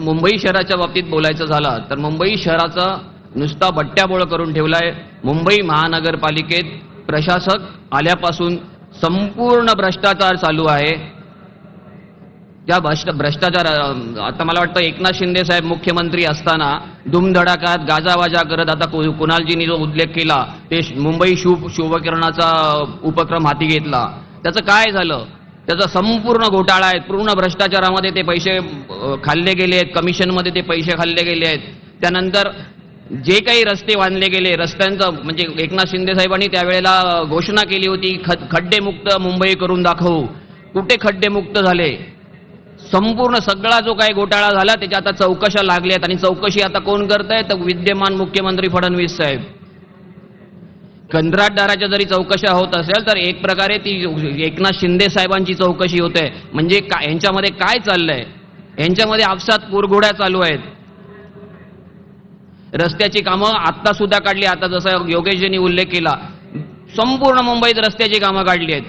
मुंबई शहराच्या बाबतीत बोलायचं झालं तर मुंबई शहराचा नुसता बट्ट्याबोळ करून ठेवलाय। मुंबई महानगरपालिकेत प्रशासक आल्यापासून संपूर्ण भ्रष्टाचार चालू आहे। त्या भ्रष्टाचार आता मला वाटतं एकनाथ शिंदे साहेब मुख्यमंत्री असताना धुमधडाक्यात गाजावाजा करत, आता कुणालजींनी जो उल्लेख केला ते मुंबई शुभकिरणाचा उपक्रम हाती घेतला, त्याचं काय झालं? त्याचा संपूर्ण घोटाळा आहे, पूर्ण भ्रष्टाचारामध्ये ते पैसे खाल्ले गेले आहेत, कमिशनमध्ये ते पैसे खाल्ले गेले आहेत। त्यानंतर जे काही रस्ते बांधले गेले, रस्त्यांचं म्हणजे एकनाथ शिंदे साहेबांनी त्यावेळेला घोषणा केली होती खड्डेमुक्त मुंबई करून दाखवू। कुठे खड्डेमुक्त झाले? संपूर्ण सगळा जो काही घोटाळा झाला त्याच्या आता चौकशा लागल्यात आणि चौकशी आता कोण करतंय तर विद्यमान मुख्यमंत्री फडणवीस साहेब। कंत्राटदाराच्या जरी चौकशा होत असेल तर एक प्रकारे ती एकनाथ शिंदे साहेबांची चौकशी होते। म्हणजे यांच्यामध्ये काय चाललंय? यांच्यामध्ये आपसात कुरघोड्या चालू आहेत। रस्त्याची कामं आत्ता सुद्धा काढली, आता जसं योगेशजींनी उल्लेख केला, संपूर्ण मुंबईत रस्त्याची कामं काढली आहेत।